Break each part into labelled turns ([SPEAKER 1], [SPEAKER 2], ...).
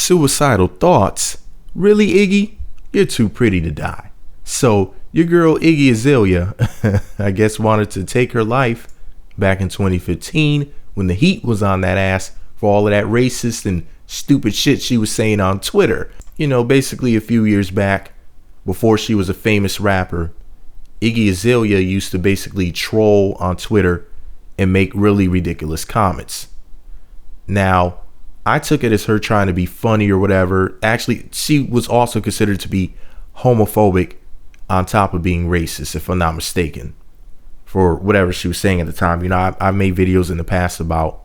[SPEAKER 1] Suicidal thoughts? Really, Iggy? You're too pretty to die. So your girl Iggy Azalea, I guess, wanted to take her life back in 2015 when the heat was on that ass for all of that racist and stupid shit she was saying on Twitter. You know, basically a few years back, before she was a famous rapper, Iggy Azalea used to basically troll on Twitter and make really ridiculous comments. Now, I took it as her trying to be funny or whatever. Actually, she was also considered to be homophobic on top of being racist, if I'm not mistaken, for whatever she was saying at the time. You know, I made videos in the past about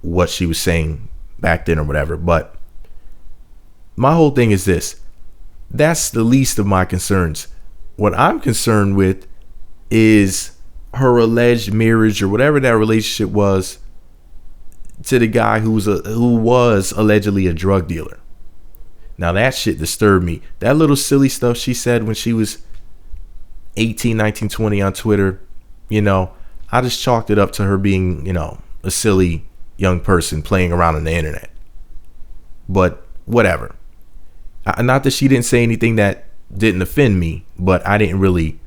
[SPEAKER 1] what she was saying back then or whatever. But my whole thing is this. That's the least of my concerns. What I'm concerned with is her alleged marriage or whatever that relationship was to the guy who was allegedly a drug dealer. Now that shit disturbed me. That little silly stuff she said when she was 18, 19, 20 on Twitter, you know, I just chalked it up to her being, you know, a silly young person playing around on the internet. But whatever. Not that she didn't say anything that didn't offend me, but I didn't really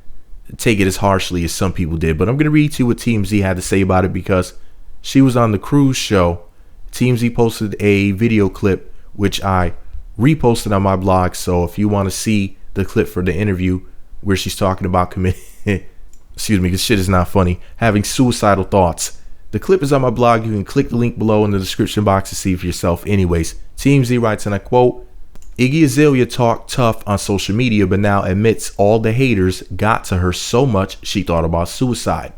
[SPEAKER 1] take it as harshly as some people did. But I'm going to read to you what TMZ had to say about it, because she was on the cruise show. TMZ posted a video clip, which I reposted on my blog. So if you want to see the clip for the interview where she's talking about committing, excuse me, because shit is not funny, having suicidal thoughts, the clip is on my blog. You can click the link below in the description box to see for yourself. Anyways, TMZ writes, and I quote, Iggy Azalea talked tough on social media, but now admits all the haters got to her so much she thought about suicide.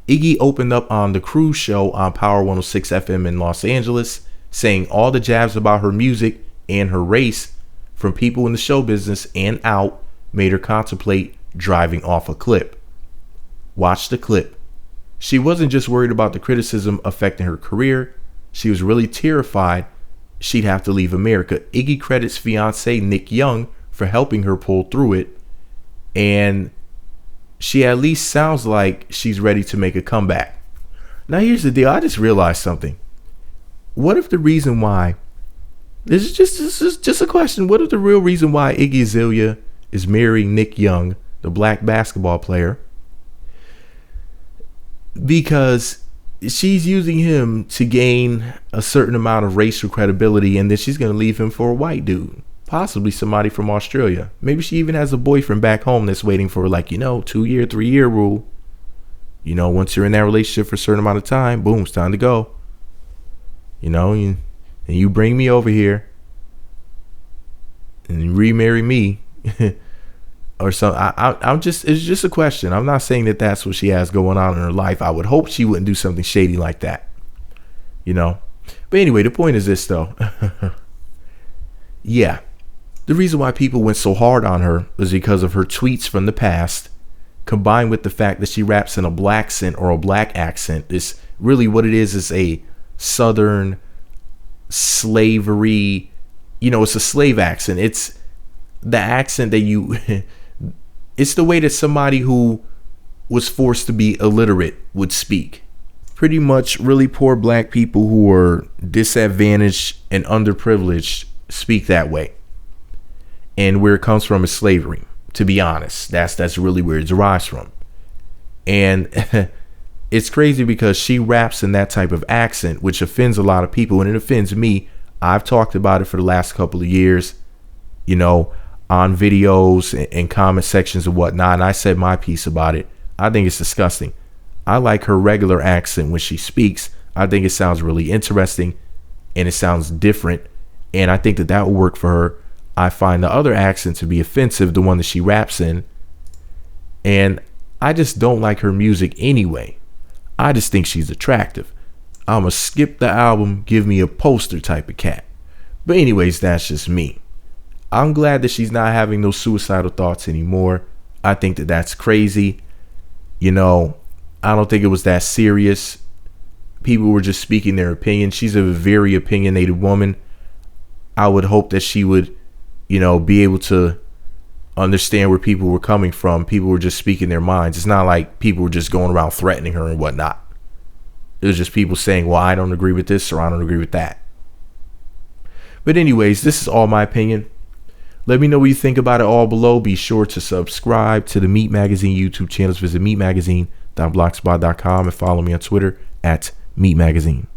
[SPEAKER 1] Iggy opened up on the cruise show on Power 106 FM in Los Angeles, saying all the jabs about her music and her race from people in the show business and out made her contemplate driving off a cliff. Watch the clip. She wasn't just worried about the criticism affecting her career. She was really terrified she'd have to leave America. Iggy credits fiance Nick Young for helping her pull through it, and she at least sounds like she's ready to make a comeback. Now here's the deal. I just realized something. What if the reason why, this is just a question, what if the real reason why Iggy Azalea is marrying Nick Young, the black basketball player, because she's using him to gain a certain amount of racial credibility, and then she's going to leave him for a white dude, possibly somebody from Australia. Maybe she even has a boyfriend back home that's waiting for, like, 2-year, 3-year rule. Once you're in that relationship for a certain amount of time, boom, it's time to go. And you bring me over here and you remarry me or something. It's just a question. I'm not saying that that's what she has going on in her life. I would hope she wouldn't do something shady like that, But anyway, the point is this, though. Yeah. The reason why people went so hard on her was because of her tweets from the past, combined with the fact that she raps in a black accent or a black accent. It's really what it is a Southern slavery, it's a slave accent. It's the accent that it's the way that somebody who was forced to be illiterate would speak. Pretty much really poor black people who are disadvantaged and underprivileged speak that way. And where it comes from is slavery, to be honest. That's really where it derives from. And it's crazy because she raps in that type of accent, which offends a lot of people, and it offends me. I've talked about it for the last couple of years, on videos and comment sections and whatnot. And I said my piece about it. I think it's disgusting. I like her regular accent when she speaks. I think it sounds really interesting and it sounds different. And I think that will work for her. I find the other accent to be offensive, the one that she raps in. And I just don't like her music anyway. I just think she's attractive. I'm going to skip the album, give me a poster type of cat. But anyways, that's just me. I'm glad that she's not having those suicidal thoughts anymore. I think that that's crazy. I don't think it was that serious. People were just speaking their opinion. She's a very opinionated woman. I would hope that she would, be able to understand where people were coming from. People were just speaking their minds. It's not like people were just going around threatening her and whatnot. It was just people saying, well, I don't agree with this or I don't agree with that. But anyways, this is all my opinion. Let me know what you think about it all below. Be sure to subscribe to the Meat Magazine YouTube channels. Visit meatmagazine.blogspot.com and follow me on Twitter at Meat Magazine.